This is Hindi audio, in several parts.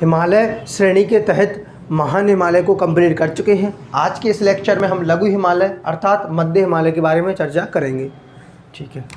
हिमालय श्रेणी के तहत महान हिमालय को कंप्लीट कर चुके हैं। आज के इस लेक्चर में हम लघु हिमालय अर्थात मध्य हिमालय के बारे में चर्चा करेंगे। ठीक है,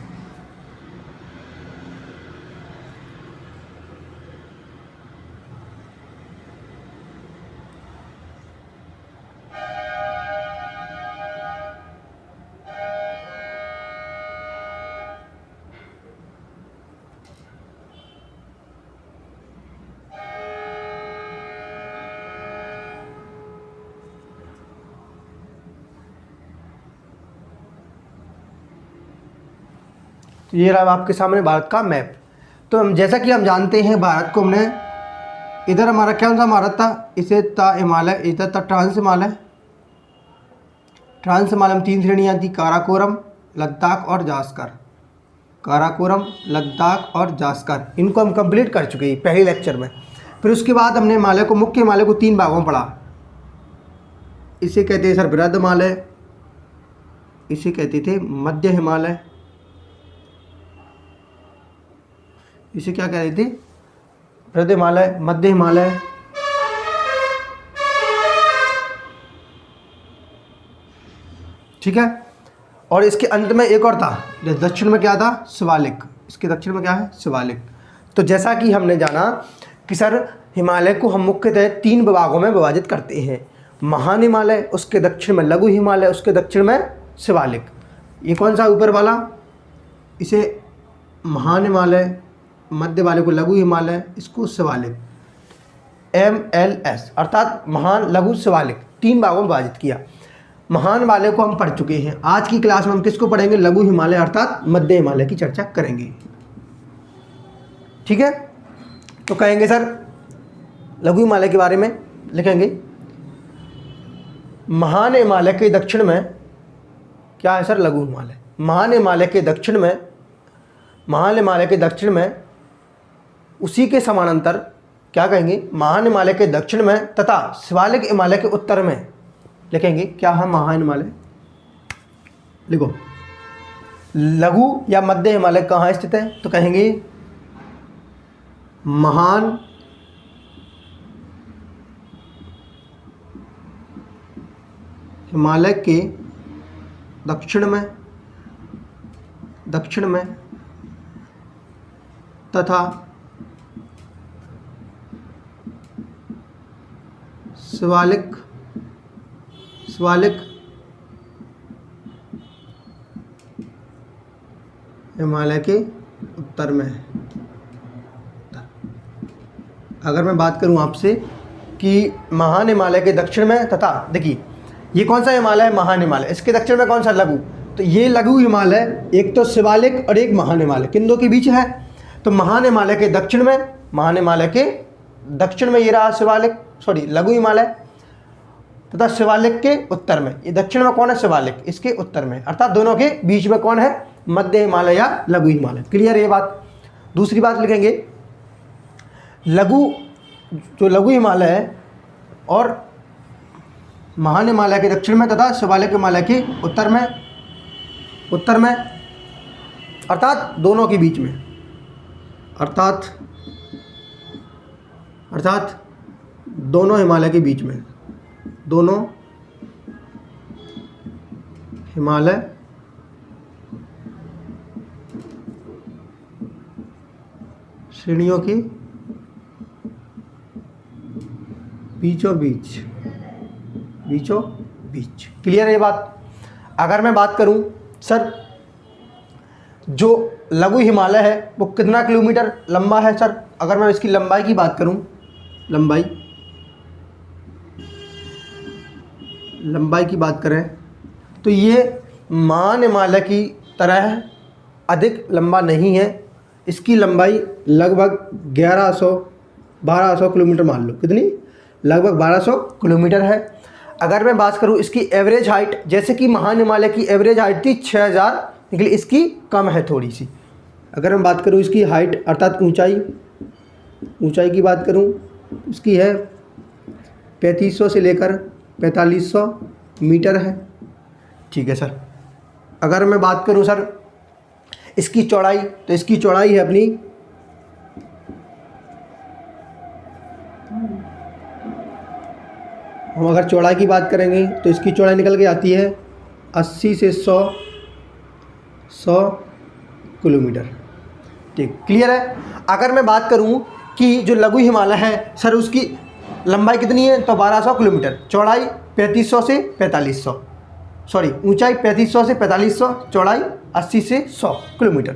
तो ये रहा आपके सामने भारत का मैप। तो हम जैसा कि हम जानते हैं भारत को हमने इधर हमारा कौन सा भारत था, इसे था हिमालय, इधर था ट्रांस हिमालय। ट्रांस हिमालय में 3 श्रेणियाँ थी, काराकोरम, लद्दाख और जास्कर। काराकोरम, लद्दाख और जास्कर, इनको हम कंप्लीट कर चुके हैं पहले लेक्चर में। फिर उसके बाद हमने हिमालय को, मुख्य हिमालय को 3 भागों में पढ़ा। इसे कहते हैं सर बृहद हिमालय, इसे कहते थे मध्य हिमालय, इसे क्या कहते थे, बृहद हिमालय, मध्य हिमालय, ठीक है। और इसके अंत में एक और था, दक्षिण में क्या था, शिवालिक। इसके दक्षिण में क्या है, शिवालिक। तो जैसा कि हमने जाना कि सर हिमालय को हम मुख्यतः 3 विभागों में विभाजित करते हैं, महान हिमालय, उसके दक्षिण में लघु हिमालय, उसके दक्षिण में शिवालिक। ये कौन सा ऊपर वाला, इसे महान हिमालय, मध्य वाले को लघु हिमालय, इसको शिवालिक, MLS अर्थात महान, लघु, शिवालिक, 3 भागों में विभाजित किया। महान वाले को हम पढ़ चुके हैं। आज की क्लास में हम किसको पढ़ेंगे, लघु हिमालय अर्थात मध्य हिमालय की चर्चा करेंगे। ठीक है, तो कहेंगे सर लघु हिमालय के बारे में लिखेंगे, महान हिमालय के दक्षिण में क्या है सर, लघु हिमालय। महान हिमालय के दक्षिण में, महान हिमालय के दक्षिण में उसी के समानांतर क्या कहेंगे, महान हिमालय के दक्षिण में तथा शिवालिक हिमालय के उत्तर में लिखेंगे क्या है, महान हिमालय। लिखो, लघु या मध्य हिमालय कहाँ स्थित है, तो कहेंगे महान हिमालय के दक्षिण में तथा शिवालिक हिमालय के उत्तर में है। अगर मैं बात करूं आपसे कि महान हिमालय के दक्षिण में तथा, देखिए ये कौन सा हिमालय है, महान हिमालय, इसके दक्षिण में कौन सा, लघु। तो ये लघु हिमालय, एक तो शिवालिक और एक महान हिमालय, किन दो के बीच है। तो महान हिमालय के दक्षिण में, महान हिमालय के दक्षिण में ये रहा शिवालिक, सॉरी लघु हिमालय, तथा शिवालिक के उत्तर में, ये दक्षिण में कौन है, शिवालिक, इसके उत्तर में, अर्थात दोनों के बीच में कौन है, मध्य हिमालय या लघु हिमालय। क्लियर है ये बात। दूसरी बात लिखेंगे, लघु, जो लघु हिमालय है और महान हिमालय के दक्षिण में तथा शिवालिक हिमालय के उत्तर में अर्थात दोनों के बीच में, अर्थात दोनों हिमालय के बीच में, दोनों हिमालय श्रेणियों के बीचों बीच। क्लियर है ये बात। अगर मैं बात करूं सर, जो लघु हिमालय है वो कितना किलोमीटर लंबा है सर, अगर मैं इसकी लंबाई की बात करूं, लंबाई की बात करें तो ये महान हिमालय की तरह अधिक लंबा नहीं है। इसकी लंबाई लगभग 1200 किलोमीटर मान लो, कितनी, लगभग 1200 किलोमीटर है। अगर मैं बात करूं इसकी एवरेज हाइट, जैसे कि महान हिमालय की एवरेज हाइट थी 6000, लेकिन इसकी कम है थोड़ी सी। अगर मैं बात करूं इसकी हाइट अर्थात ऊंचाई की बात करूं, इसकी है 3500 से लेकर 4500 मीटर है। ठीक है सर। अगर मैं बात करूं सर इसकी चौड़ाई, तो इसकी चौड़ाई है अपनी हम अगर चौड़ाई की बात करेंगे तो इसकी चौड़ाई निकल के आती है 80 से 100 किलोमीटर। ठीक, क्लियर है। अगर मैं बात करूं कि जो लघु हिमालय है सर उसकी लंबाई कितनी है, तो 1200 किलोमीटर, चौड़ाई 3500 से 4500, सॉरी ऊंचाई 3500 से 4500, चौड़ाई 80 से 100 किलोमीटर।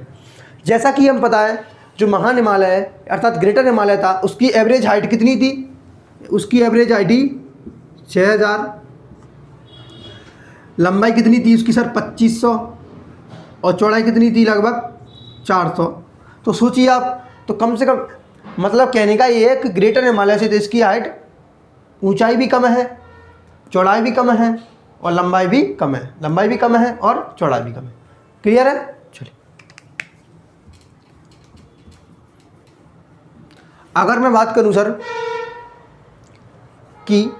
जैसा कि हम पता है जो महान हिमालय है अर्थात ग्रेटर हिमालय था उसकी एवरेज हाइट कितनी थी, उसकी एवरेज हाइट ही 6000, लंबाई कितनी थी उसकी सर 2500 और चौड़ाई कितनी थी लगभग 400। तो सोचिए आप, तो कम से कम मतलब कहने का ये है कि ग्रेटर हिमालय से तो इसकी हाइट ऊंचाई भी कम है, चौड़ाई भी कम है और लंबाई भी कम है, लंबाई भी कम है और चौड़ाई भी कम है। क्लियर है। चलिए अगर मैं बात करूं सर कि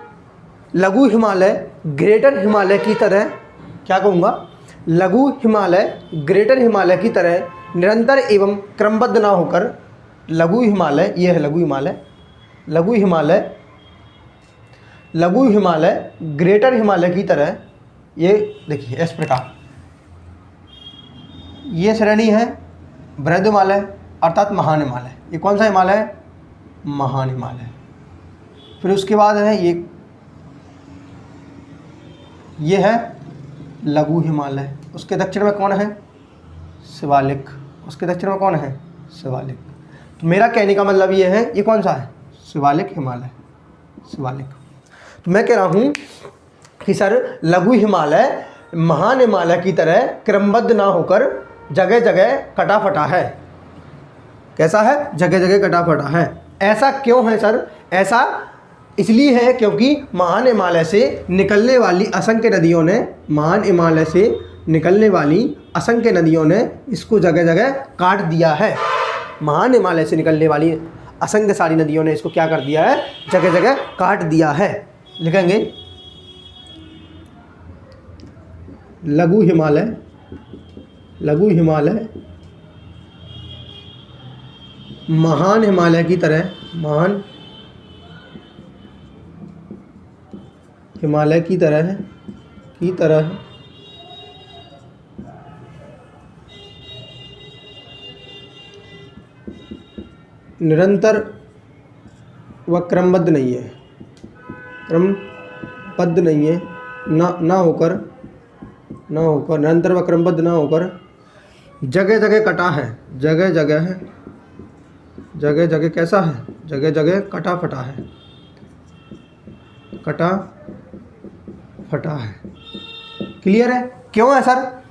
लघु हिमालय ग्रेटर हिमालय की तरह, क्या कहूँगा, लघु हिमालय ग्रेटर हिमालय की तरह निरंतर एवं क्रमबद्ध ना होकर, लघु हिमालय, ये है लघु हिमालय, लघु हिमालय, लघु हिमालय ग्रेटर हिमालय की तरह, ये देखिए इस प्रकार ये श्रेणी है बृहद हिमालय अर्थात महान हिमालय। ये कौन सा हिमालय है, महान हिमालय। फिर उसके बाद है ये है लघु हिमालय, उसके दक्षिण में कौन है, शिवालिक, उसके दक्षिण में कौन है, शिवालिक। तो मेरा कहने का मतलब ये है, ये कौन सा है, शिवालिक हिमालय, शिवालिक। तो मैं कह रहा हूँ कि सर लघु हिमालय महान हिमालय की तरह क्रमबद्ध ना होकर जगह जगह कटा फटा है। कैसा है, जगह जगह कटा फटा है। ऐसा क्यों है सर, ऐसा इसलिए है क्योंकि महान हिमालय से निकलने वाली असंख्य नदियों ने, महान हिमालय से निकलने वाली असंख्य नदियों ने इसको जगह जगह काट दिया है। महान हिमालय से निकलने वाली असंख्य सारी नदियों ने इसको क्या कर दिया है, जगह जगह काट दिया है। लिखेंगे लघु हिमालय, लघु हिमालय महान हिमालय की तरह, महान हिमालय की तरह निरंतर व क्रमबद्ध नहीं है, क्रमबद्ध नहीं है, ना होकर निरंतर व क्रमबद्ध ना होकर जगह जगह कटा है, जगह जगह कैसा है, जगह जगह कटा फटा है, कटा फटा है। क्लियर है। क्यों है सर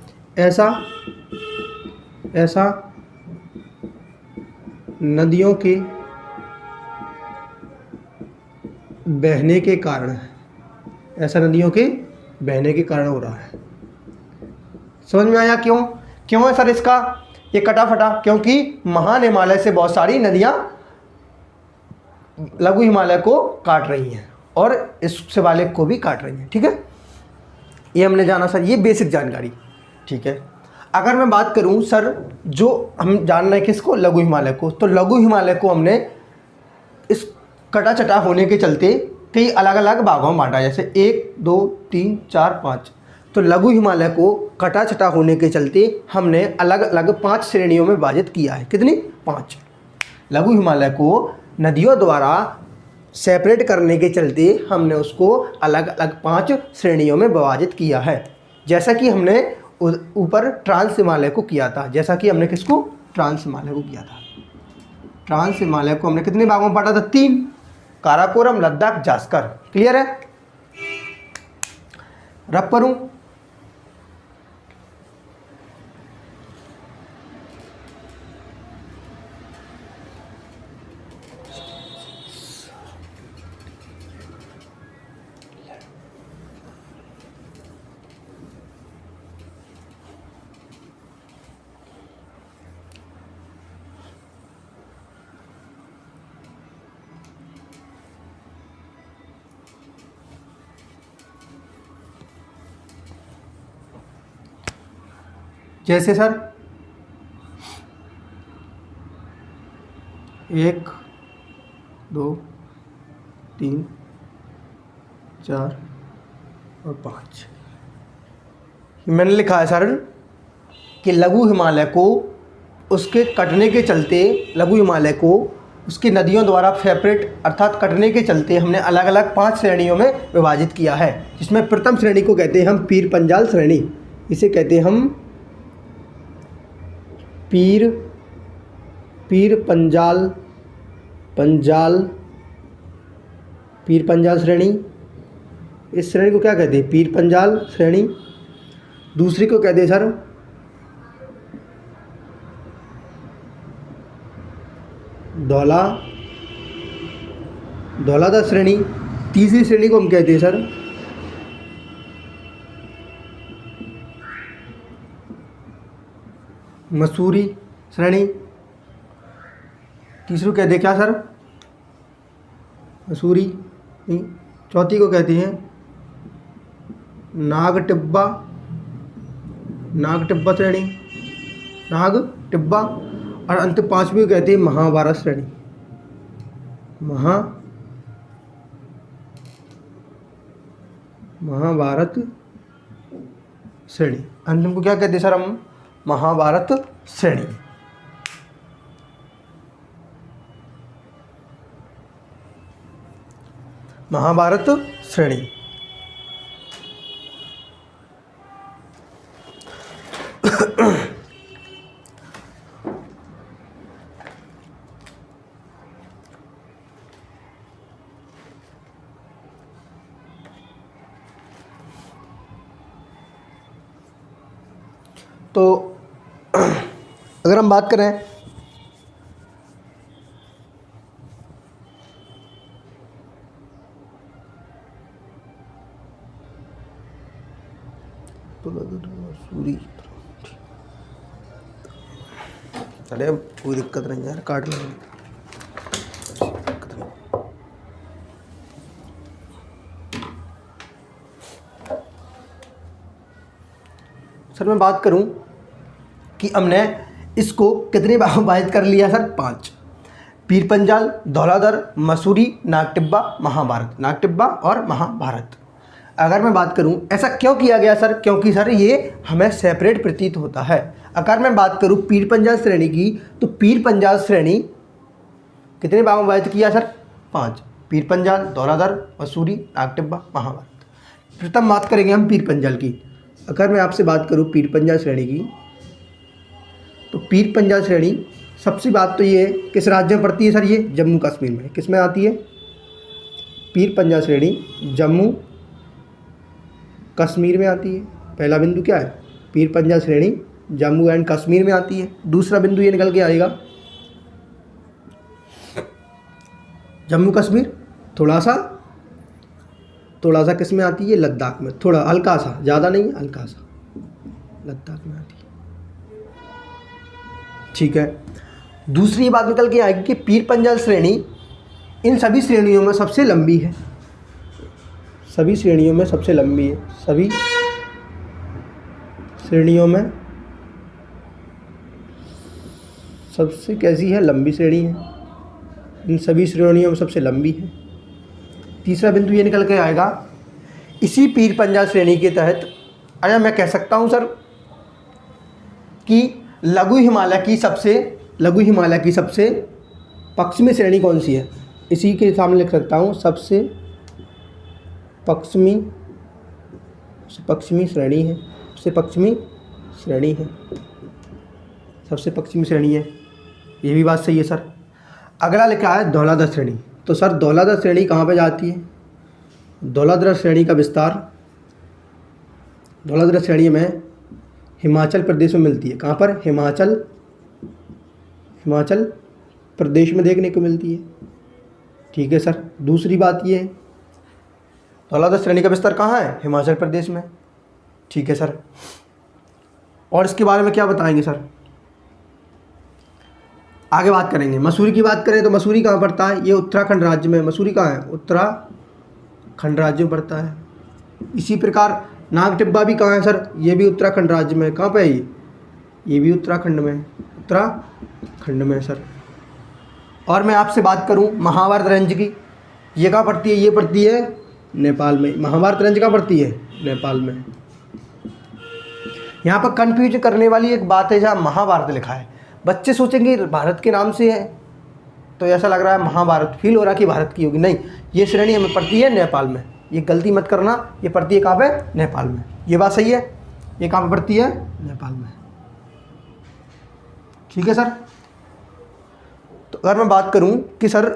ऐसा नदियों के बहने के कारण है, ऐसा नदियों के बहने के कारण हो रहा है। समझ में आया क्यों है सर इसका ये कटा फटा, क्योंकि महान हिमालय से बहुत सारी नदियां लघु हिमालय को काट रही हैं और इस शिवालिक को भी काट रही हैं। ठीक है, ये हमने जाना सर, ये बेसिक जानकारी। ठीक है, अगर मैं बात करूं सर जो हम जान रहे हैं किसको, लघु हिमालय को, तो लघु हिमालय को हमने इस कटा चटा होने के चलते कई अलग अलग भागों में बांटा, जैसे 1 2 3 4 5। तो लघु हिमालय को कटा चटा होने के चलते हमने अलग अलग 5 श्रेणियों में विभाजित किया है। कितनी, 5। लघु हिमालय को नदियों द्वारा सेपरेट करने के चलते हमने उसको अलग अलग 5 श्रेणियों में विभाजित किया है। जैसा कि हमने ऊपर ट्रांस हिमालय को किया था, जैसा कि हमने किसको, ट्रांस हिमालय को किया था। ट्रांस हिमालय को हमने कितने भागों में बांटा था, 3, काराकोरम, लद्दाख, जास्कर। क्लियर है। रब करूं, जैसे सर 1 2 3, 4 और 5। मैंने लिखा है सर कि लघु हिमालय को उसके कटने के चलते, लघु हिमालय को उसकी नदियों द्वारा सेपरेट अर्थात कटने के चलते हमने अलग अलग 5 श्रेणियों में विभाजित किया है, जिसमें प्रथम श्रेणी को कहते हैं हम पीर पंजाल श्रेणी। इसे कहते हैं हम पीर पंजाल श्रेणी। इस श्रेणी को क्या कहते हैं? पीर पंजाल श्रेणी। दूसरी को कहते हैं सर धौलाधार श्रेणी। तीसरी श्रेणी को हम कहते हैं सर मसूरी श्रेणी। तीसरी को कहते हैं क्या सर? मसूरी। चौथी को कहते हैं नागटिब्बा श्रेणी, नागटिब्बा। और अंतिम 5वीं को कहते हैं महाभारत श्रेणी, महाभारत श्रेणी। अंतिम को क्या कहते हैं सर हम? महाभारत श्रेणी। महाभारत श्रेणी। तो अगर हम बात करें सूरी, चले अब कोई दिक्कत नहीं यार, काट लेंगे। सर मैं बात करूं कि हमने इसको कितने भागों में विभाजित कर लिया सर? 5। पीर पंजाल, धौलाधर, मसूरी, नागटिब्बा, महाभारत। नागटिब्बा और महाभारत। अगर मैं बात करूं ऐसा क्यों किया गया सर? क्योंकि सर ये हमें सेपरेट प्रतीत होता है। अगर मैं बात करूं पीर पंजाल श्रेणी की, तो पीर पंजाल श्रेणी कितने भागों में विभाजित किया सर? 5। पीर पंजाल, धौलाधर, मसूरी, नागटिब्बा, महाभारत। प्रथम बात करेंगे हम पीर पंजाल की। अगर मैं आपसे बात करूं पीर पंजाल श्रेणी की, तो पीर पंजाल श्रेणी सबसे बात तो ये है किस राज्य में पड़ती है सर? ये जम्मू कश्मीर में। किस में आती है? पीर पंजाल श्रेणी जम्मू कश्मीर में आती है। पहला बिंदु क्या है? पीर पंजाल श्रेणी जम्मू एंड कश्मीर में आती है। दूसरा बिंदु ये निकल के आएगा जम्मू कश्मीर थोड़ा सा किस में आती है? लद्दाख में। थोड़ा हल्का सा, ज़्यादा नहीं, हल्का सा लद्दाख में आती है। ठीक है। दूसरी बात निकल के आएगी कि पीर पंजाल श्रेणी इन सभी श्रेणियों में सबसे लंबी है। सभी श्रेणियों में सबसे लंबी है। सभी श्रेणियों में सबसे कैसी है? लंबी श्रेणी है। इन सभी श्रेणियों में सबसे लंबी है। तीसरा बिंदु ये निकल के आएगा इसी पीर पंजाल श्रेणी के तहत, अगर मैं कह सकता हूँ सर कि लघु हिमालय की सबसे पश्चिमी श्रेणी कौन सी है? इसी के सामने लिख सकता हूँ सबसे पश्चिमी श्रेणी है। सबसे पश्चिमी श्रेणी है। ये भी बात सही है सर। अगला लिखा है धौलाधर श्रेणी। तो सर धौलाधर श्रेणी कहाँ पे जाती है? धौलाधर श्रेणी का विस्तार धौलाधर श्रेणी में हिमाचल प्रदेश में मिलती है। कहाँ पर? हिमाचल प्रदेश में देखने को मिलती है। ठीक है सर। दूसरी बात ये है धौलाधर श्रेणी का विस्तार कहाँ है? हिमाचल प्रदेश में। ठीक है सर। और इसके बारे में क्या बताएंगे सर? आगे बात करेंगे। मसूरी की बात करें तो मसूरी कहाँ पड़ता है? ये उत्तराखंड राज्य में। मसूरी कहाँ है? उत्तराखंड राज्य में पड़ता है। इसी प्रकार नागटिब्बा भी कहाँ है सर? ये भी उत्तराखंड राज्य में। कहाँ पे है ये भी उत्तराखंड में है सर। और मैं आपसे बात करूँ महाभारत रेंज की, ये कहाँ पड़ती है? ये पड़ती है नेपाल में। महाभारत रेंज कहाँ पड़ती है? नेपाल में। यहाँ पर कन्फ्यूज करने वाली एक बात है, जहाँ महाभारत लिखा है बच्चे सोचेंगे भारत के नाम से है तो ऐसा लग रहा है महाभारत, फील हो रहा है कि भारत की होगी। नहीं, ये श्रेणी हमें पड़ती है नेपाल में। ये गलती मत करना, ये पड़ती है कहाँ पे? नेपाल में। ये बात सही है? ये कहाँ पे पड़ती है? नेपाल में। ठीक है सर। तो अगर मैं बात करूँ कि सर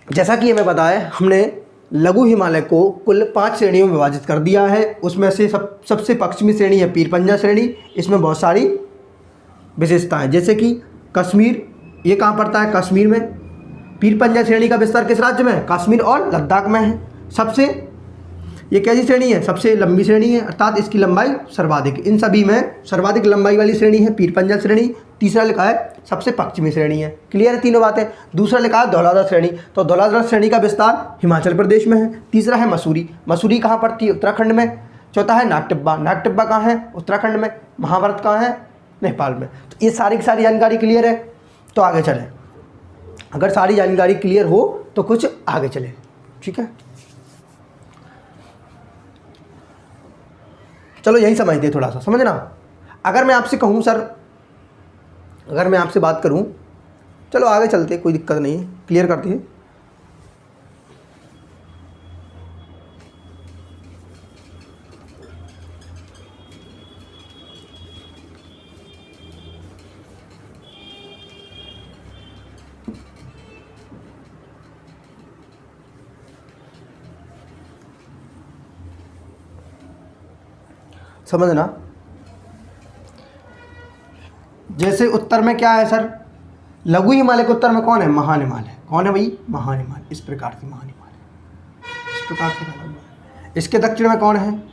जैसा कि हमें पता है, हमने लघु हिमालय को कुल 5 श्रेणियों में विभाजित कर दिया है। उसमें से सबसे पश्चिमी श्रेणी है पीर पंजा श्रेणी। इसमें बहुत सारी विशेषताएं, जैसे कि कश्मीर, ये कहाँ पड़ता है? कश्मीर में। पीर पंजा श्रेणी का विस्तार किस राज्य में है? कश्मीर और लद्दाख में है। ये कैसी श्रेणी है? सबसे लंबी श्रेणी है, अर्थात इसकी लंबाई सर्वाधिक। इन सभी में सर्वाधिक लंबाई वाली श्रेणी है पीर पंजा श्रेणी। तीसरा लिखा है सबसे पश्चिमी श्रेणी है। क्लियर है तीनों बातें? दूसरा लिखा है धौलाधार श्रेणी, तो धौलाधार श्रेणी का विस्तार हिमाचल प्रदेश में है। तीसरा है मसूरी, मसूरी कहाँ पड़ती है? उत्तराखंड में। चौथा है नागटिब्बा, नागटिब्बा कहाँ है? उत्तराखंड में। महाभारत कहाँ है? नेपाल में। तो ये सारी की सारी जानकारी क्लियर है, तो आगे चलें। अगर सारी जानकारी क्लियर हो तो कुछ आगे चले। ठीक है, चलो यही समझते थोड़ा सा, समझना। अगर मैं आपसे कहूँ सर, अगर मैं आपसे बात करूँ, चलो आगे चलते, कोई दिक्कत नहीं, क्लियर करते हैं। समझना, जैसे उत्तर में क्या है सर? लघु हिमालय के उत्तर में कौन है? महान हिमालय। कौन है भाई? महान हिमालय। इस प्रकार से महान हिमालय, इस प्रकार से बना हुआ है। इसके दक्षिण में कौन है?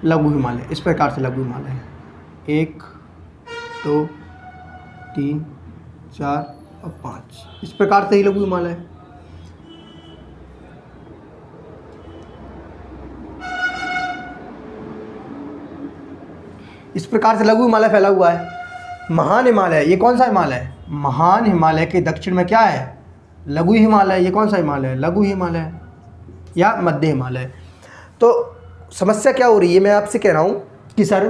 लघु हिमालय। इस प्रकार से लघु हिमालय है। 1 2 3 4 और 5, इस प्रकार से ही लघु हिमालय है। इस प्रकार से लघु हिमालय फैला हुआ है। महान हिमालय, ये कौन सा हिमालय है? महान हिमालय के दक्षिण में क्या है? लघु हिमालय। ये कौन सा हिमालय है? लघु हिमालय या मध्य हिमालय। तो समस्या क्या हो रही है? मैं आपसे कह रहा हूँ कि सर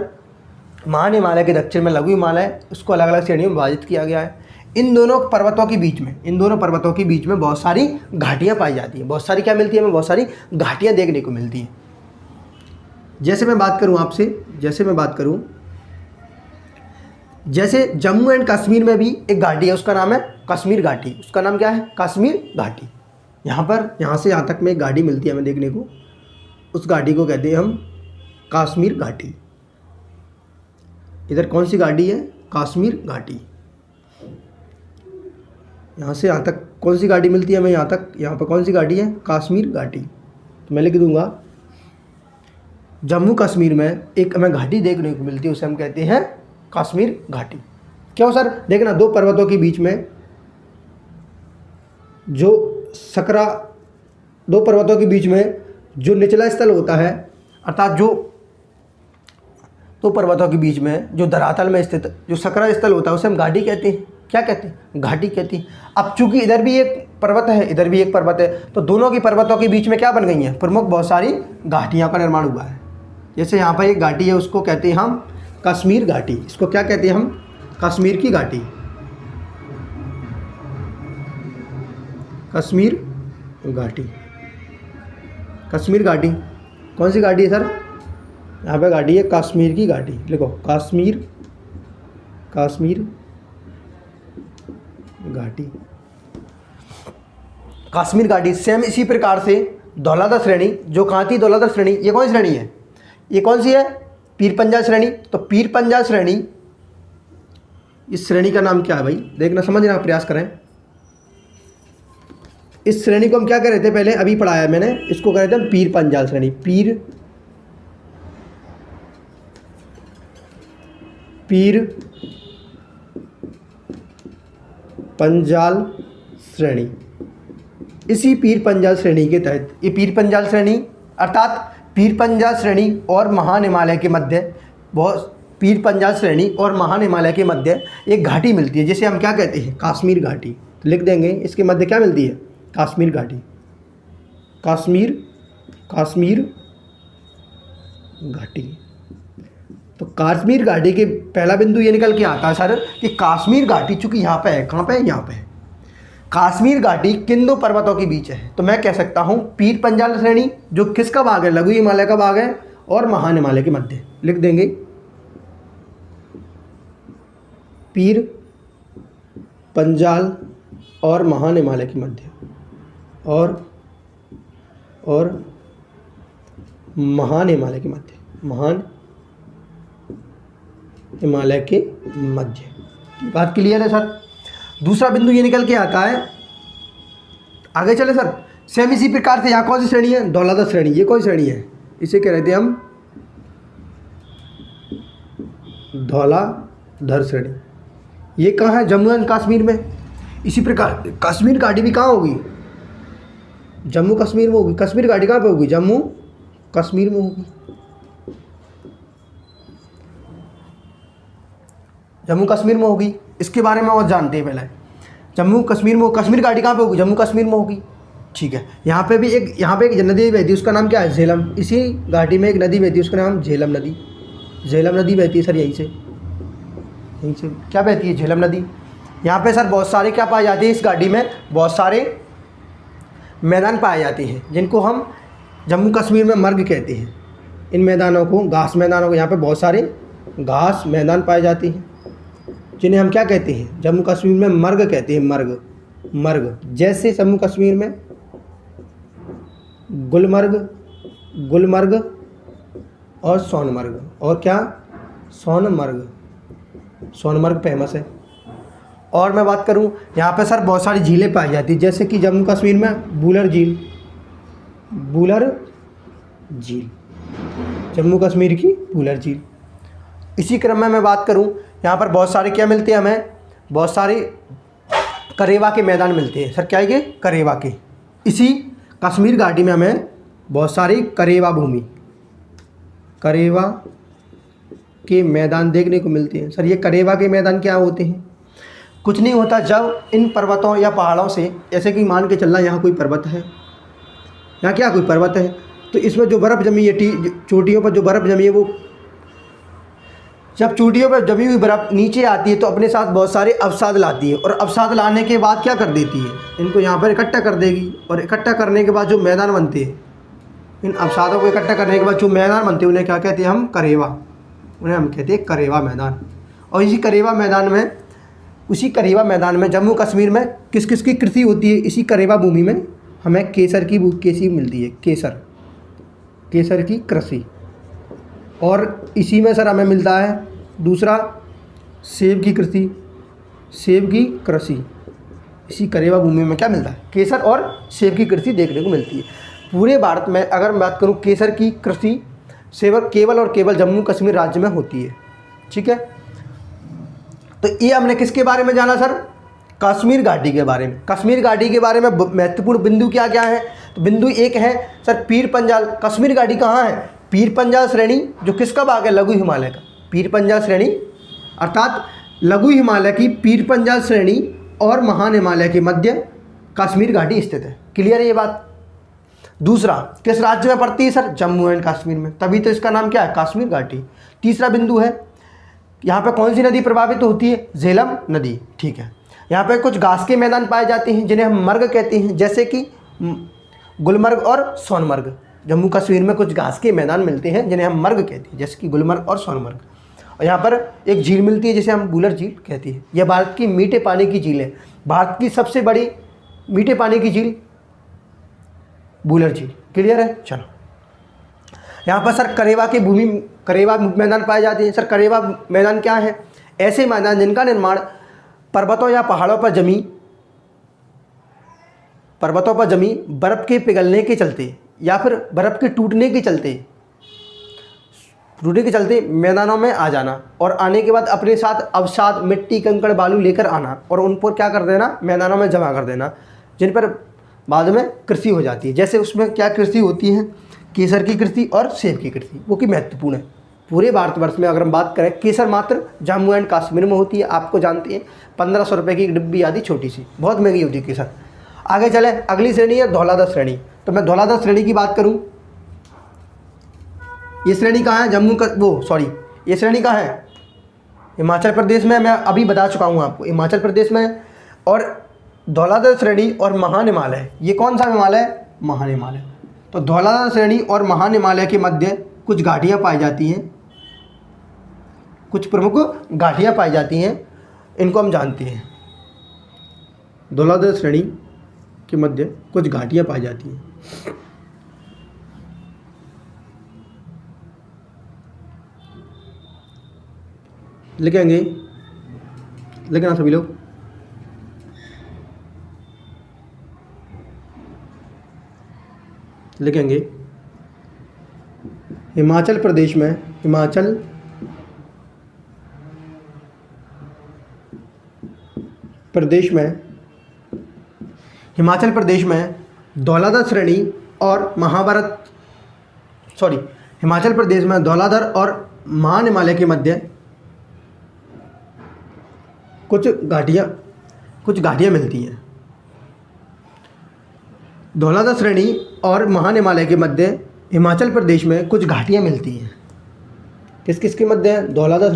महान हिमालय के दक्षिण में लघु हिमालय, उसको अलग अलग श्रेणियों में विभाजित किया गया है। इन दोनों पर्वतों के बीच में बहुत सारी घाटियाँ पाई जाती हैं। बहुत सारी क्या मिलती है हमें? बहुत सारी घाटियाँ देखने को मिलती हैं। जैसे मैं बात करूँ आपसे, जैसे जम्मू एंड कश्मीर में भी एक घाटी है, उसका नाम है कश्मीर घाटी। उसका नाम क्या है? कश्मीर घाटी। यहाँ से यहाँ तक में एक घाटी मिलती है हमें देखने को, उस घाटी को कहते हैं हम कश्मीर घाटी। इधर कौन सी घाटी है? कश्मीर घाटी। यहाँ से यहाँ तक कौन सी घाटी मिलती है हमें? यहाँ तक, यहाँ पर कौन सी घाटी है? कश्मीर घाटी। तो मैं लिख दूंगा, जम्मू कश्मीर में एक हमें घाटी देखने को मिलती है, उसे हम कहते हैं कश्मीर घाटी। क्यों सर? देखना, दो पर्वतों के बीच में जो निचला स्थल होता है, अर्थात जो दो पर्वतों के बीच में जो धरातल में स्थित जो सकरा स्थल होता है, उसे हम घाटी कहते हैं। क्या कहते हैं? घाटी कहते हैं। अब चूंकि इधर भी एक पर्वत है, इधर भी एक पर्वत है, तो दोनों की पर्वतों के बीच में क्या बन गई हैं? प्रमुख बहुत सारी घाटियों का निर्माण हुआ है। जैसे यहाँ पर एक घाटी है, उसको कहते हैं हम कश्मीर घाटी। इसको क्या कहते हैं हम? कश्मीर की घाटी। कश्मीर घाटी। कश्मीर घाटी कौन सी घाटी है सर? यहाँ पे घाटी है कश्मीर की घाटी। लिखो, कश्मीर घाटी। कश्मीर घाटी। सेम इसी प्रकार से धौलाधार श्रेणी, जो कहाँ थी धौलाधार श्रेणी, ये कौन सी श्रेणी है? ये कौन सी है? पीर पंजा श्रेणी। तो पीर पंजा श्रेणी, इस श्रेणी का नाम क्या है भाई? देखना, समझने का प्रयास करें। इस श्रेणी को हम क्या कह रहे थे पहले? अभी पढ़ाया मैंने, इसको कह रहे थे हम पीर पंजाल श्रेणी। पीर पंजाल श्रेणी। इसी पीर पंजाल श्रेणी के तहत, ये पीर पंजाल श्रेणी अर्थात पीर पंजाल श्रेणी और महान हिमालय के मध्य पीर पंजाल श्रेणी और महान हिमालय के मध्य एक घाटी मिलती है, जिसे हम क्या कहते हैं? कश्मीर घाटी। तो लिख देंगे, इसके मध्य क्या मिलती है? कश्मीर घाटी। कश्मीर घाटी। तो कश्मीर घाटी के पहला बिंदु ये निकल के आता है सर कि कश्मीर घाटी चूंकि यहाँ पे है, कहाँ पे है, यहाँ पे है। कश्मीर घाटी किन दो पर्वतों के बीच है? तो मैं कह सकता हूँ पीर पंजाल श्रेणी, जो किसका भाग है, लघु हिमालय का भाग है, और महान हिमालय के मध्य। लिख देंगे पीर पंजाल और महान हिमालय के मध्य, और महान हिमालय के मध्य, महान हिमालय के मध्य। बात क्लियर है सर? दूसरा बिंदु ये निकल के आता है, आगे चले सर। सेम इसी प्रकार से यहाँ कौन सी श्रेणी है? धौलाधर श्रेणी। ये कौन श्रेणी है? इसे कह रहे थे हम धौलाधर श्रेणी। ये कहाँ है? जम्मू एंड कश्मीर में। इसी प्रकार कश्मीर घाटी भी कहाँ होगी? जम्मू कश्मीर में होगी। कश्मीर घाटी कहाँ पे होगी? जम्मू कश्मीर में होगी। जम्मू कश्मीर में होगी। इसके बारे में और जानते हैं पहले। जम्मू कश्मीर में, कश्मीर घाटी कहाँ पे होगी? जम्मू कश्मीर में होगी। ठीक है। यहाँ पे एक नदी बहती है, उसका नाम क्या है? झेलम। इसी घाटी में एक नदी बहती है, उसका नाम झेलम नदी। झेलम नदी बहती है सर यहीं से क्या बहती है? झेलम नदी। यहाँ पे सर बहुत सारे क्या पाए जाते हैं? इस घाटी में बहुत सारे मैदान पाए जाते हैं, जिनको हम जम्मू कश्मीर में मर्ग कहते हैं। इन मैदानों को, घास मैदानों को, यहाँ पे बहुत सारे घास मैदान पाए जाते हैं, जिन्हें हम क्या कहते हैं? जम्मू कश्मीर में मर्ग कहते हैं। मर्ग। जैसे जम्मू कश्मीर में गुलमर्ग और सोनमर्ग। और क्या? सोनमर्ग फेमस है। और मैं बात करूं, यहाँ पे सर बहुत सारी झीलें पाई जाती हैं, जैसे कि जम्मू कश्मीर में बूलर झील। जम्मू कश्मीर की बूलर झील। इसी क्रम में मैं बात करूं, यहाँ पर बहुत सारे क्या मिलते हैं हमें? बहुत सारे करेवा के मैदान मिलते हैं। सर क्या है ये? करेवा के। इसी कश्मीर घाटी में हमें बहुत सारी करेवा के मैदान देखने को मिलते हैं। सर ये करेवा के मैदान क्या होते हैं? कुछ नहीं होता, जब इन पर्वतों या पहाड़ों से, जैसे कि मान के चलना यहाँ कोई पर्वत है, यहाँ क्या कोई पर्वत है, तो इसमें जो बर्फ़ जमी है, चोटियों पर जो बर्फ़ जमी है, वो जब चोटियों पर जमी हुई बर्फ़ नीचे आती है तो अपने साथ बहुत सारे अवसाद लाती है, और अवसाद लाने के बाद क्या कर देती है? इनको यहाँ पर इकट्ठा कर देगी, और इकट्ठा करने के बाद जो मैदान बनते हैं, इन अवसादों को इकट्ठा करने के बाद जो मैदान बनते हैं, उन्हें क्या कहते हैं? हम करेवा। उन्हें हम कहते हैं करेवा मैदान। और इसी करेवा मैदान में जम्मू कश्मीर में किस किस की कृषि होती है? इसी करेवा भूमि में हमें केसर की मिलती है। केसर की कृषि। और इसी में सर हमें मिलता है दूसरा सेब की कृषि। इसी करेवा भूमि में क्या मिलता है? केसर और सेब की कृषि देखने को मिलती है। पूरे भारत में अगर मैं बात करूं, केसर की कृषि केवल और केवल जम्मू कश्मीर राज्य में होती है। ठीक है। तो ये हमने किसके बारे में जाना सर? कश्मीर घाटी के बारे में। कश्मीर घाटी के बारे में महत्वपूर्ण बिंदु क्या क्या है? तो बिंदु एक है सर पीर पंजाल। कश्मीर घाटी कहाँ है? पीर पंजाल श्रेणी, जो किसका भाग है? लघु हिमालय का। पीर पंजाल श्रेणी अर्थात लघु हिमालय की पीर पंजाल श्रेणी और महान हिमालय के मध्य कश्मीर घाटी स्थित है। क्लियर है ये बात? दूसरा, किस राज्य में पड़ती है सर? जम्मू एंड कश्मीर में, तभी तो इसका नाम क्या है? कश्मीर घाटी। तीसरा बिंदु है, यहाँ पे कौन सी नदी प्रभावित होती है? झेलम नदी। ठीक है। यहाँ पे कुछ घास के मैदान पाए जाते हैं, जिन्हें हम मर्ग कहते हैं, जैसे कि गुलमर्ग और सोनमर्ग। जम्मू कश्मीर में कुछ घास के मैदान मिलते हैं, जिन्हें हम मर्ग कहते हैं, जैसे कि गुलमर्ग और सोनमर्ग। और यहाँ पर एक झील मिलती है, जिसे हम बूलर झील कहते हैं। यह भारत की मीठे पानी की झील है। भारत की सबसे बड़ी मीठे पानी की झील बूलर झील। क्लियर है? चलो, यहाँ पर सर करेवा मैदान पाए जाते हैं। सर करेवा मैदान क्या है? ऐसे मैदान जिनका निर्माण पर्वतों या पहाड़ों पर जमी बर्फ़ के पिघलने के चलते या फिर बर्फ़ के टूटने के चलते मैदानों में आ जाना, और आने के बाद अपने साथ अवसाद, मिट्टी, कंकड़, बालू लेकर आना, और उन पर क्या कर देना? मैदानों में जमा कर देना, जिन पर बाद में कृषि हो जाती है। जैसे उसमें क्या कृषि होती है? केसर की कृषि और सेब की कृषि, वो की महत्वपूर्ण है। पूरे भारतवर्ष में अगर हम बात करें, केसर मात्र जम्मू एंड कश्मीर में होती है। आपको जानते हैं 1500 रुपये की डिब्बी आदि, छोटी सी, बहुत महंगी होती है केसर। आगे चले, अगली श्रेणी है धौलाधर श्रेणी। तो मैं धौलाधर श्रेणी की बात करूं, ये श्रेणी कहाँ है, ये श्रेणी कहाँ है, हिमाचल प्रदेश में। मैं अभी बता चुका हूँ आपको, हिमाचल प्रदेश में। और धौलाधर श्रेणी और महान हिमालय, ये कौन सा हिमालय है, महान हिमालय। तो धौलाधर श्रेणी और महान हिमालय के मध्य कुछ घाटियाँ पाई जाती हैं, कुछ प्रमुख घाटियाँ पाई जाती हैं, इनको हम जानते हैं। धौलाधर श्रेणी के मध्य कुछ घाटियाँ पाई जाती हैं। लिखेंगे, लिखना सभी लोग। लिखेंगे हिमाचल प्रदेश में, हिमाचल प्रदेश में धौलाधर श्रेणी और हिमाचल प्रदेश में धौलाधर और महान हिमालय के मध्य कुछ घाटियाँ मिलती हैं। धौलाधर श्रेणी और महान हिमालय के मध्य हिमाचल प्रदेश में कुछ घाटियाँ मिलती हैं। किस किस के मध्य है, धौलाधर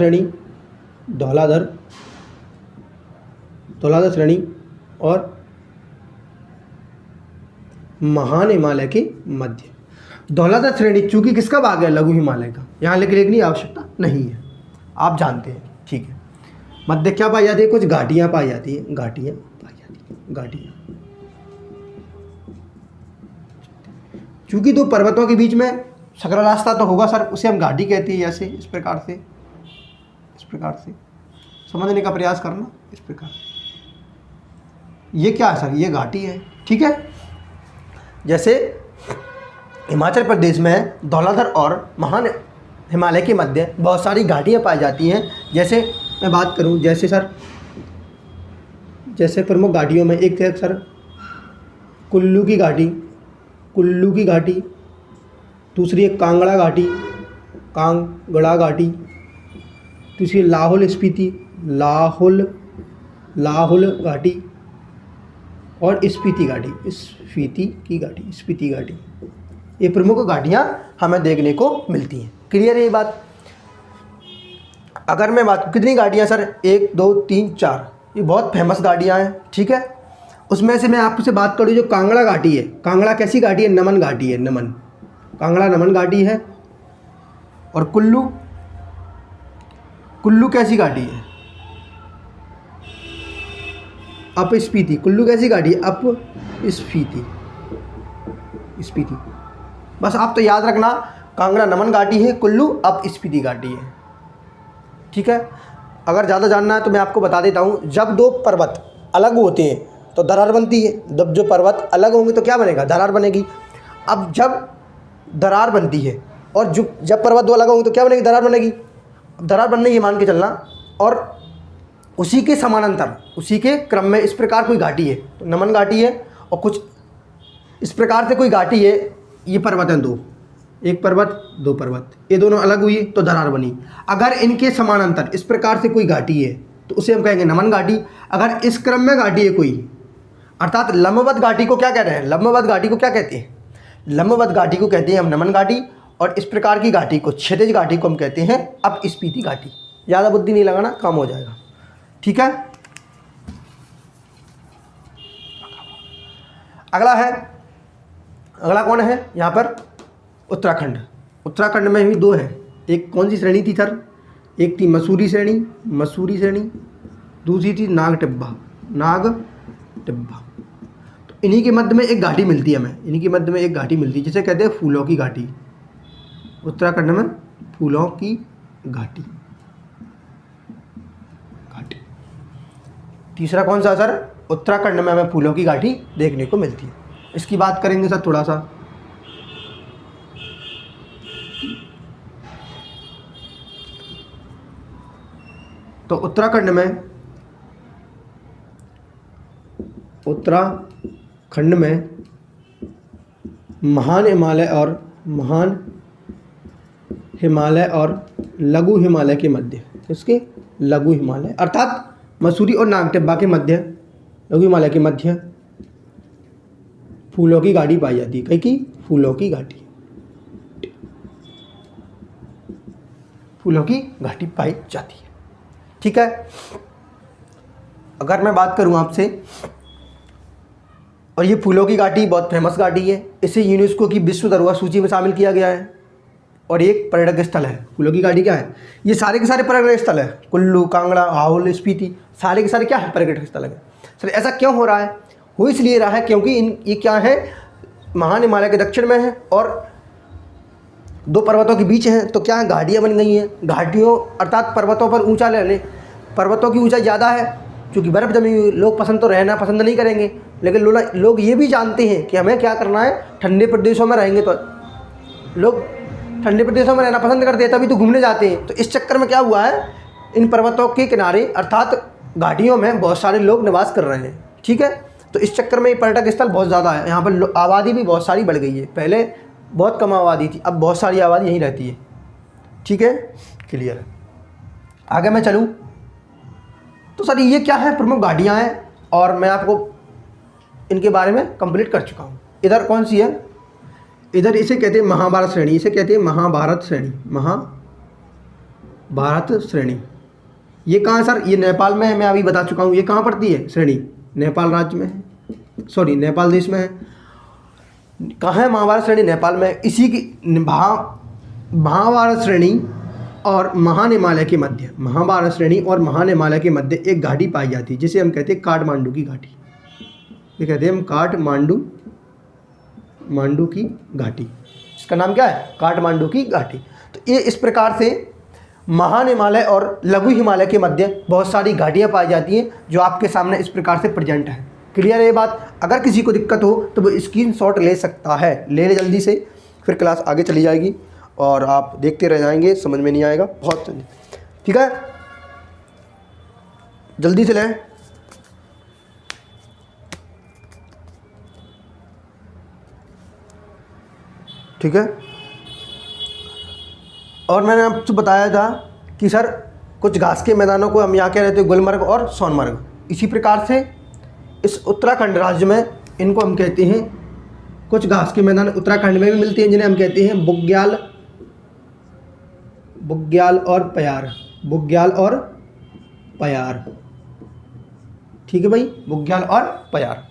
श्रेणी और महान हिमालय के मध्य। धौलाधर श्रेणी चूंकि किसका भाग है, लघु हिमालय का, यहाँ लिखने की आवश्यकता नहीं है, आप जानते हैं, ठीक है। मध्य क्या पाई जाती है, कुछ घाटियाँ पाई जाती हैं, घाटियाँ। चूंकि दो पर्वतों के बीच में सकरा रास्ता तो होगा सर, उसे हम घाटी कहते हैं। जैसे इस प्रकार से समझने का प्रयास करना, इस प्रकार। ये क्या है सर, ये घाटी है, ठीक है। जैसे हिमाचल प्रदेश में धौलाधर और महान हिमालय के मध्य बहुत सारी घाटियाँ पाई जाती हैं। जैसे मैं बात करूं, जैसे प्रमुख घाटियों में एक थे सर कुल्लू की घाटी, दूसरी है कांगड़ा घाटी, तीसरी लाहौल घाटी और स्पीति घाटी। ये प्रमुख घाटियाँ हमें देखने को मिलती हैं। क्लियर है ये बात। अगर मैं बात, कितनी घाटियाँ सर, 1 2 3 4, ये बहुत फेमस घाटियाँ हैं, ठीक है। उसमें से मैं आपसे बात करूँ, जो कांगड़ा घाटी है, कांगड़ा कैसी घाटी है, नमन घाटी है, कांगड़ा नमन घाटी है। और कुल्लू कैसी घाटी है, अप स्पीति। कुल्लू कैसी घाटी है, अप स्पीति। बस आप तो याद रखना, कांगड़ा नमन घाटी है, कुल्लू अप स्पीति घाटी है, ठीक है। अगर ज़्यादा जानना है तो मैं आपको बता देता हूँ, जब दो पर्वत अलग होते हैं तो दरार बनती है। जब जो पर्वत अलग होंगे तो क्या बनेगा, दरार बनेगी। अब जब दरार बनती है और जब पर्वत दो अलग होंगे तो क्या बनेगी, दरार बनेगी। दरार बनने ये मान के चलना, और उसी के समानांतर, उसी के क्रम में इस प्रकार कोई घाटी है तो नमन घाटी है, और कुछ इस प्रकार से कोई घाटी है, ये पर्वत हैं दो, एक पर्वत दो पर्वत, ये दोनों अलग हुई तो दरार बनी। अगर इनके समानांतर इस प्रकार से कोई घाटी है तो उसे हम कहेंगे नमन घाटी। अगर इस क्रम में घाटी है कोई, अर्थात लंबवत घाटी को क्या कह रहे हैं, लंबवत घाटी को क्या कहते हैं, लंबवत घाटी को कहते हैं हम नमन घाटी, और इस प्रकार की घाटी को, क्षैतिज घाटी को हम कहते हैं अप स्पीति घाटी। ज़्यादा बुद्धि नहीं लगाना, काम हो जाएगा, ठीक है। अगला कौन है यहाँ पर, उत्तराखंड में भी दो है। एक कौन सी श्रेणी थी सर, एक थी मसूरी श्रेणी, दूसरी थी नाग टिब्बा। तो इन्हीं के मध्य में एक घाटी मिलती है हमें, जिसे कहते हैं फूलों की घाटी। उत्तराखंड में फूलों की घाटी। तीसरा कौन सा सर, उत्तराखंड में हमें फूलों की घाटी देखने को मिलती है। इसकी बात करेंगे सर थोड़ा सा। तो उत्तराखंड में महान हिमालय और लघु हिमालय के मध्य, इसके लघु हिमालय अर्थात मसूरी और नाग टिब्बा के मध्य, लघु हिमालय के मध्य फूलों की घाटी पाई जाती है। कहीं की? फूलों की घाटी, फूलों की घाटी पाई जाती है। ठीक है। अगर मैं बात करूं आपसे, और ये फूलों की घाटी बहुत फेमस घाटी है, इसे यूनेस्को की विश्व धरोहर सूची में शामिल किया गया है और एक पर्यटक स्थल है। फूलों की घाटी क्या है? ये सारे के सारे पर्यटक स्थल है। कुल्लू, कांगड़ा, हाहुल, स्पीति, सारे के सारे क्या है? पर्यटक स्थल है। सर ऐसा क्यों हो रहा है? हो इसलिए रहा है क्योंकि ये क्या है, महान हिमालय के दक्षिण में है और दो पर्वतों के बीच है, तो क्या है, घाटियाँ बन गई हैं। घाटियों अर्थात पर्वतों पर ऊंचा ले, पर्वतों की ऊंचाई ज़्यादा है क्योंकि बर्फ़ जमी हुई। लोग पसंद तो रहना पसंद नहीं करेंगे, लेकिन लोग ये भी जानते हैं कि हमें क्या करना है, ठंडे प्रदेशों में रहेंगे तो लोग ठंडे प्रदेशों में रहना पसंद करते हैं, तभी तो घूमने जाते हैं। तो इस चक्कर में क्या हुआ है, इन पर्वतों के किनारे अर्थात घाटियों में बहुत सारे लोग निवास कर रहे हैं। ठीक है। तो इस चक्कर में पर्यटक स्थल बहुत ज़्यादा है। यहाँ पर आबादी भी बहुत सारी बढ़ गई है। पहले बहुत कम आबादी थी, अब बहुत सारी आबादी यहीं रहती है। ठीक है, क्लियर है। आगे मैं चलूँ तो सर ये क्या है, प्रमुख घाटियाँ हैं और मैं आपको इनके बारे में कंप्लीट कर चुका हूँ। इधर कौन सी है? इधर इसे कहते हैं महाभारत श्रेणी, इसे कहते हैं महाभारत श्रेणी, महाभारत श्रेणी। ये कहाँ है सर? ये नेपाल में है, मैं अभी बता चुका हूँ। ये कहाँ पड़ती है श्रेणी? नेपाल राज्य में है, सॉरी नेपाल देश में है। कहाँ है महाभारत श्रेणी? नेपाल में। इसी की महाभारत श्रेणी और महान हिमालय के मध्य, महाभारत श्रेणी और महान हिमालय के मध्य एक घाटी पाई जाती है जिसे हम कहते हैं काठमांडू की घाटी। ये कहते हैं हम काठमांडू की घाटी। इसका नाम क्या है? काठमांडू की घाटी। तो ये इस प्रकार से महान हिमालय और लघु हिमालय के मध्य बहुत सारी घाटियाँ पाई जाती हैं जो आपके सामने इस प्रकार से प्रेजेंट है। क्लियर है ये बात? अगर किसी को दिक्कत हो तो वो स्क्रीनशॉट ले सकता है, ले ले जल्दी से, फिर क्लास आगे चली जाएगी और आप देखते रह जाएंगे, समझ में नहीं आएगा बहुत जल्दी। ठीक है, जल्दी से लें। ठीक है। और मैंने आपसे बताया था कि सर कुछ घास के मैदानों को हम यहाँ कह रहे थे गुलमर्ग और सोनमर्ग। इसी प्रकार से इस उत्तराखंड राज्य में इनको हम कहते हैं, कुछ घास के मैदान उत्तराखंड में भी मिलते हैं जिन्हें हम कहते हैं बुग्याल और प्यार, बुग्याल और प्यार। ठीक है भाई, बुग्याल और प्यार।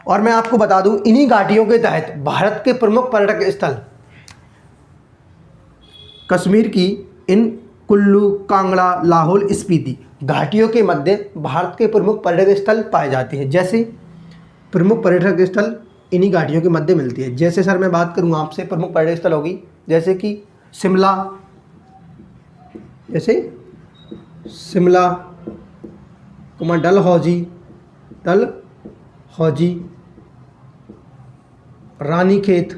और मैं आपको बता दूं, इन्हीं घाटियों के तहत भारत के प्रमुख पर्यटक स्थल कश्मीर की इन कुल्लू, कांगड़ा, लाहौल, स्पीति घाटियों के मध्य भारत के प्रमुख पर्यटक स्थल पाए जाते हैं। जैसे प्रमुख पर्यटक स्थल इन्हीं घाटियों के मध्य मिलती है। जैसे सर मैं बात करूँ आपसे, प्रमुख पर्यटक स्थल होगी जैसे कि शिमला, जैसे शिमला, डलहौजी, रानीखेत,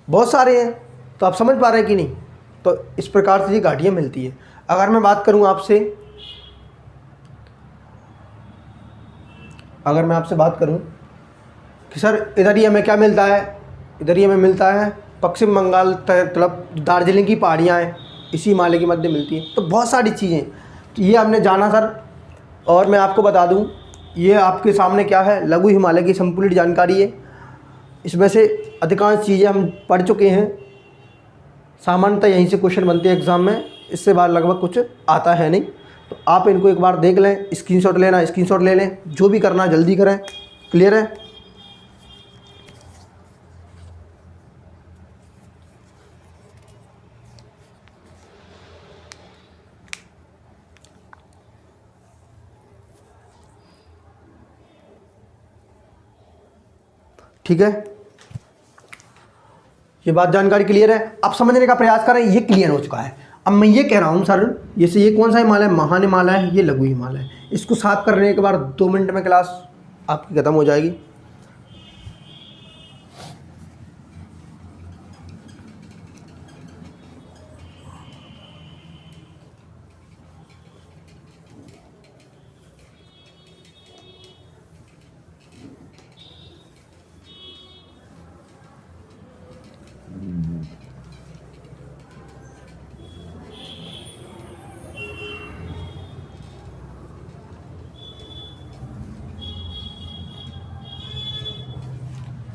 बहुत सारे हैं। तो आप समझ पा रहे हैं कि नहीं? तो इस प्रकार से ये घाटियाँ मिलती है। अगर मैं बात करूं आपसे, अगर मैं आपसे बात करूं कि सर इधर ही हमें क्या मिलता है, इधर ही हमें मिलता है पश्चिम बंगाल तरफ दार्जिलिंग की पहाड़ियाँ हैं, इसी हिमालय के मध्य मिलती हैं। तो बहुत सारी चीज़ें तो ये हमने जाना सर। और मैं आपको बता दूं, ये आपके सामने क्या है, लघु हिमालय की संपूर्ण जानकारी है। इसमें से अधिकांश चीज़ें हम पढ़ चुके हैं। सामान्यतः यहीं से क्वेश्चन बनते हैं एग्ज़ाम में, इससे बाहर लगभग कुछ आता है नहीं। तो आप इनको एक बार देख लें, स्क्रीनशॉट लेना, स्क्रीनशॉट ले लें, जो भी करना जल्दी करें। क्लियर है? ठीक है, ये बात जानकारी क्लियर है? आप समझने का प्रयास करें, ये क्लियर हो चुका है। अब मैं ये कह रहा हूँ सर, जैसे ये कौन सा हिमालय, महान हिमालय है, ये लघु हिमालय है। इसको साफ करने के बाद 2 मिनट में क्लास आपकी ख़त्म हो जाएगी।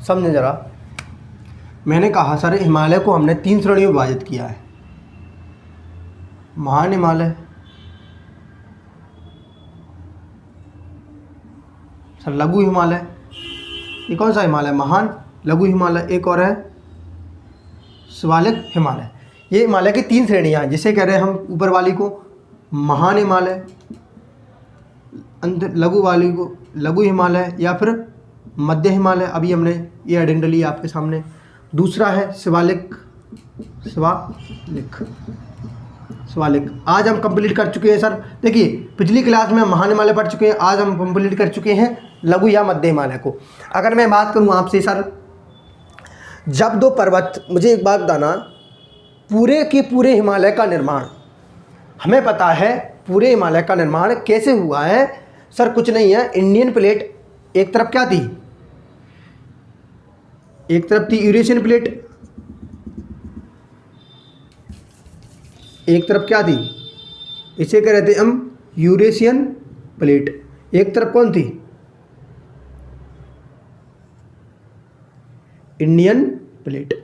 समझें ज़रा। मैंने कहा सर हिमालय को हमने 3 श्रेणियों में विभाजित किया है। महान हिमालय, सर लघु हिमालय, ये कौन सा हिमालय? महान, लघु हिमालय, एक और है शिवालिक हिमालय। ये हिमालय की 3 श्रेणियाँ हैं, जिसे कह रहे हैं हम ऊपर वाली को महान हिमालय, लघु वाली को लघु हिमालय या फिर मध्य हिमालय। अभी हमने ये हेडिंग डाली है आपके सामने। दूसरा है शिवालिक, शिवालिक आज हम कंप्लीट कर चुके हैं सर। देखिए पिछली क्लास में महान हिमालय पढ़ चुके हैं, आज हम कंप्लीट कर चुके हैं लघु या मध्य हिमालय को। अगर मैं बात करूं आपसे सर, जब 2 पर्वत, मुझे एक बात बताना, पूरे के पूरे हिमालय का निर्माण हमें पता है, पूरे हिमालय का निर्माण कैसे हुआ है सर? कुछ नहीं है, इंडियन प्लेट एक तरफ क्या थी? एक तरफ थी यूरेशियन प्लेट, एक तरफ क्या थी? इसे कह रहे थे हम यूरेशियन प्लेट। एक तरफ कौन थी? Indian plate.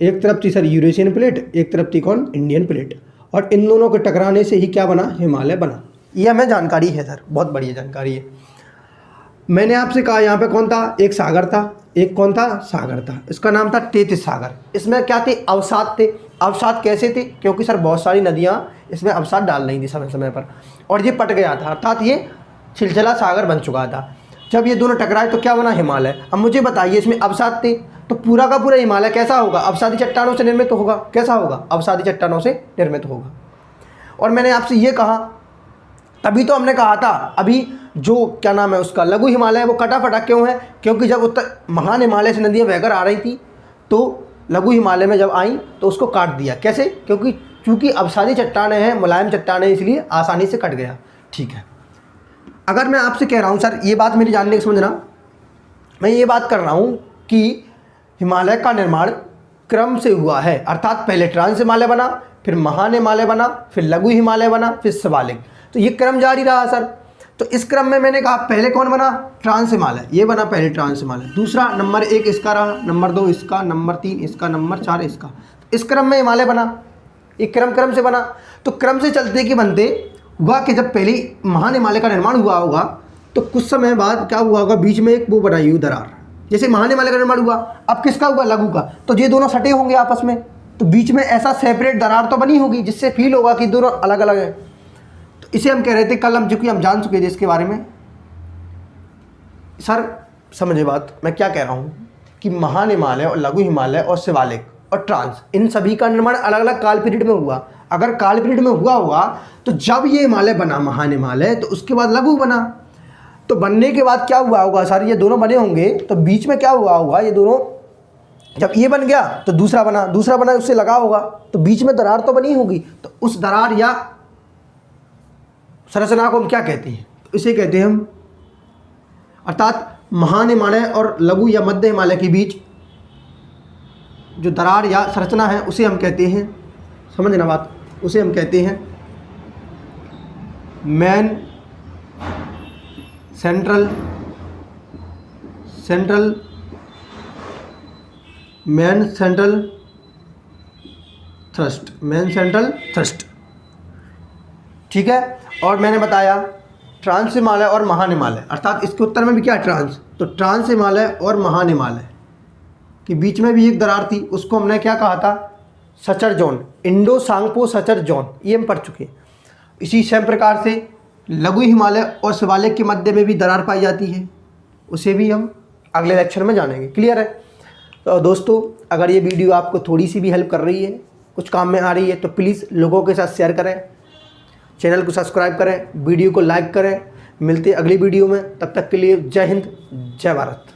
एक तरफ थी सर यूरेशियन प्लेट, एक तरफ थी कौन? Indian plate. और इन दोनों के टकराने से ही क्या बना? हिमालय बना। ये हमें जानकारी है सर, बहुत बढ़िया जानकारी है। मैंने आपसे कहा यहाँ पे कौन था? एक सागर था, एक कौन था? सागर था। इसका नाम था तेथिस सागर। इसमें क्या थे? अवसाद थे। अवसाद कैसे थे? क्योंकि सर बहुत सारी नदियाँ इसमें अवसाद डाल रही थी समय समय पर, और ये पट गया था, अर्थात ये छिलछला सागर बन चुका था। जब ये दोनों टकराए तो क्या बना? हिमालय। अब मुझे बताइए, इसमें अवसाद थे तो पूरा का पूरा हिमालय कैसा होगा? अवसादी चट्टानों से निर्मित होगा। कैसा होगा? अवसादी चट्टानों से निर्मित होगा। और मैंने आपसे ये कहा, तभी तो हमने कहा था अभी जो क्या नाम है उसका लघु हिमालय है वो कटा फटा क्यों है? क्योंकि जब उत्तर महान हिमालय से नदियाँ बहकर आ रही थी तो लघु हिमालय में जब आई तो उसको काट दिया। कैसे? क्योंकि चूँकि अवसादी चट्टानें हैं, मुलायम चट्टानें, इसलिए आसानी से कट गया। ठीक है, अगर मैं आपसे कह रहा हूँ सर, ये बात मेरी जानने की समझना, मैं ये बात कर रहा हूँ कि हिमालय का निर्माण क्रम से हुआ है, अर्थात पहले ट्रांस हिमालय बना, फिर महान हिमालय बना, फिर लघु हिमालय बना, फिर शिवालिक। तो ये क्रम जारी रहा सर। तो इस क्रम में मैंने कहा पहले कौन बना? ट्रांस हिमालय। ये बना पहले ट्रांस हिमालय। दूसरा नंबर 1 इसका रहा, नंबर 2 इसका, नंबर 3 इसका, नंबर 4 इसका। इस क्रम में हिमालय बना। एक क्रम से बना। तो क्रम से चलते कि बनते हुआ कि जब पहले महान हिमालय का निर्माण हुआ होगा तो कुछ समय बाद क्या हुआ होगा? बीच में एक वो बनाई हुई दरार। जैसे महान हिमालय का निर्माण हुआ, अब किसका हुआ? लघु का। तो ये दोनों सटे होंगे आपस में, तो बीच में ऐसा सेपरेट दरार तो बनी होगी जिससे फील होगा कि दोनों अलग अलग है। तो इसे हम कह रहे थे, कल हम चूँकि हम जान चुके थे इसके बारे में। सर समझे बात मैं क्या कह रहा हूँ कि महान हिमालय और लघु हिमालय और शिवालिक और ट्रांस, इन सभी का निर्माण अलग अलग काल पीरियड में हुआ। अगर काल पीरियड में हुआ होगा तो जब ये हिमालय बना महान हिमालय, तो उसके बाद लघु बना। तो बनने के बाद क्या हुआ होगा सर? ये दोनों बने होंगे तो बीच में क्या हुआ होगा? ये दोनों, जब ये बन गया तो दूसरा बना, दूसरा बना उससे लगा होगा, तो बीच में दरार तो बनी होगी। तो उस दरार या संरचना को हम क्या कहते हैं? तो इसे कहते हैं हम, अर्थात महान हिमालय और लघु या मध्य हिमालय के बीच जो दरार या संरचना है उसे हम कहते हैं, समझना बात, उसे हम कहते हैं मेन सेंट्रल थ्रस्ट। ठीक है। और मैंने बताया ट्रांस हिमालय और महान हिमालय, अर्थात इसके उत्तर में भी क्या? ट्रांस। तो ट्रांस हिमालय और महान हिमालय के बीच में भी एक दरार थी, उसको हमने क्या कहा था? Suture zone, Indo Tsangpo suture zone, ये हम पढ़ चुके। इसी सेम प्रकार से लघु हिमालय और शिवालिक के मध्य में भी दरार पाई जाती है, उसे भी हम अगले लेक्चर में जानेंगे। क्लियर है? तो दोस्तों, अगर ये वीडियो आपको थोड़ी सी भी हेल्प कर रही है, कुछ काम में आ रही है, तो प्लीज़ लोगों के साथ शेयर करें, चैनल को सब्सक्राइब करें, वीडियो को लाइक करें। मिलते हैं अगली वीडियो में, तब तक के लिए जय हिंद, जय भारत।